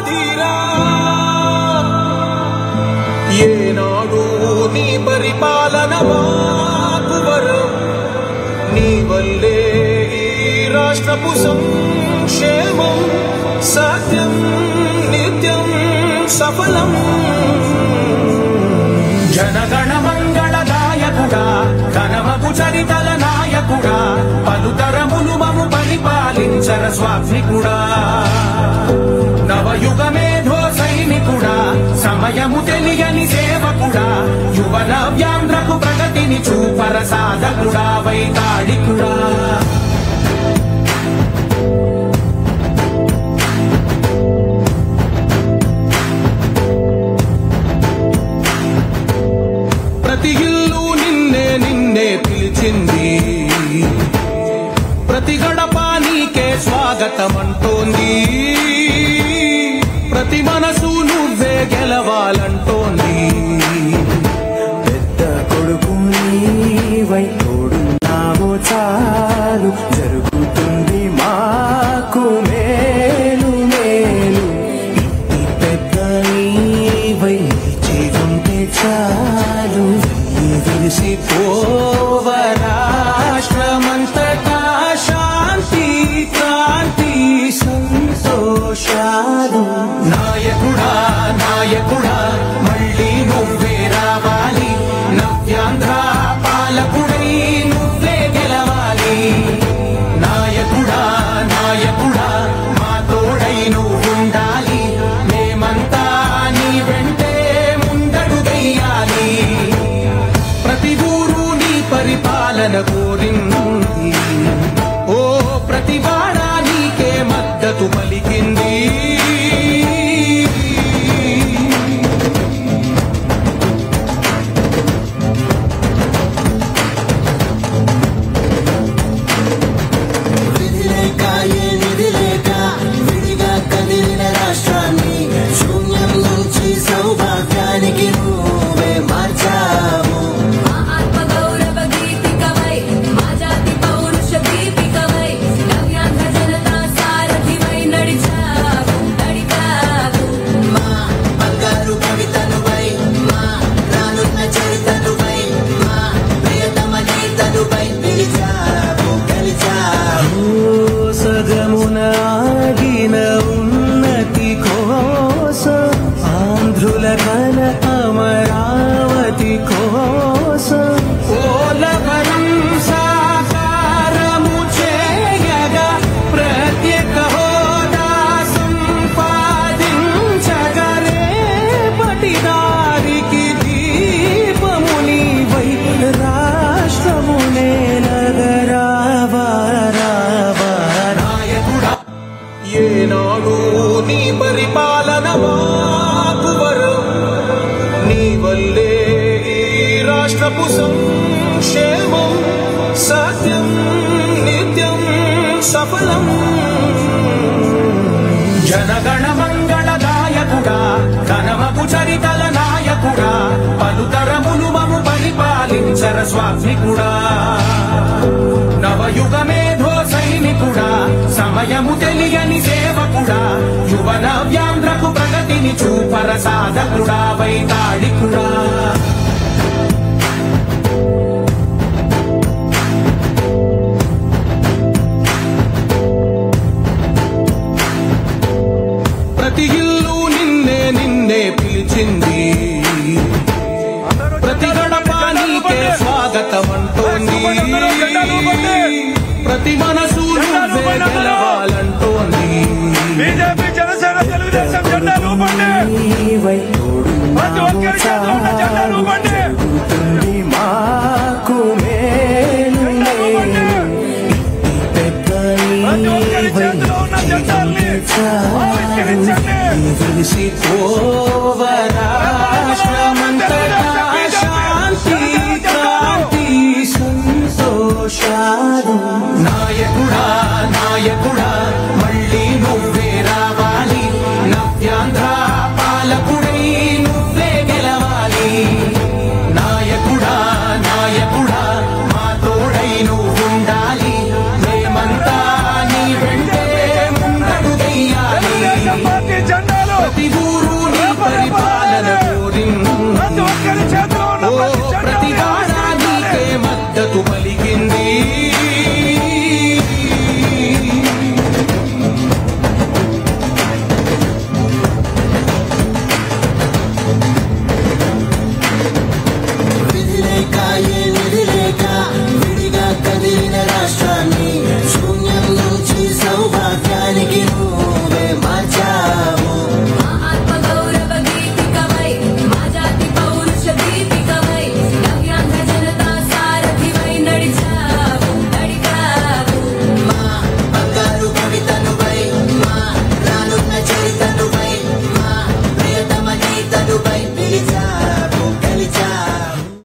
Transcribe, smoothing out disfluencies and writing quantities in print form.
ధీరా ఏనాడు నీ పరిపాలన మాకు వరం నీ వల్లే ఈ రాష్ట్రపు సంక్షేమం సత్యం నిత్యం సఫలం జనగణ మంగళదాయకుడా ఘనమగు చరితల నాయకుడా పలుతరములు మము పరిపాలించర స్వామికుడా నవయుగమేధో సైనికుడా సమయము తెలియని సేవకుడా యువన వ్యాంధ్రకు ప్రగతిని చూపర సాధకుడా వైతాళికుడా ప్రతి ఇల్లు నిన్నే నిన్నే పిలిచింది ప్రతి గడప నీకే స్వాగతమంటోంది ప్రతి మనసు నువ్వే గెలవాలంటోంది పెద్ద కొడుకు నీవై తోడున్నావో చాలు జరుగుతుంది మాకు మేలు మేలు ఇంటి పెద్ద నీవై జీవుంటే చాలు విరిసిపోవ రాష్ట్రమంతటా శాంతి క్రాంతి సంతోషాలు నాయకుడా నాయకుడా మళ్ళీ నువ్వే రావాలి నవ్యాంధ్ర పాలకుడై నువ్వే గెలవాలి నాయకుడా నాయకుడా మా తోడై నువ్వుండాలి మేమంతా నీ వెంటే ముందడుగెయ్యాలి ప్రతి ఊరు నీ పరిపాలన కోరింది ఓ ప్రతి వాడ నీకే మద్దతు పలికింది కల అమరావతి కోసం పోలవరం సాకారము చేయగా ప్రత్యేక హోదా సంపాదించగా రేపటి దారికి దీపము నీవై రాష్ట్రము నేలగరావా రావా నాయకుడా ఏనాడు నీ పరిపాలన వల్లే ఈ రాష్ట్రపు సంక్షేమం సత్యం నిత్యం సఫలం జనగణ మంగళదాయకుడా ఘనమగు చరితల నాయకుడా పలుతరములు మము పరిపాలించర స్వామికుడా నవయుగమేధో సైనికుడా సమయము తెలియని సేవకుడా యువన వ్యాంధ్రకు ప్రగతిని చూపర సాధకుడా వైతాళికుడా ప్రతి ఇల్లు నిన్నే నిన్నే పిలిచింది ప్రతి గడప నీకే స్వాగతమంటోంది ప్రతి మనసు నువ్వే గెలవాలంటోంది బీజేపీ జనసేన తెలుగుదేశం జెండాలు ఊపండి ప్రతి ఒక్కరి చేతిలో ఉన్న జెండాలు ఊపండి మాకు మేలు ప్రతి ఒక్కరి చేతిలో ఉన్న జెండాల్ని ఆవిష్కరించండి విరిసిపోవ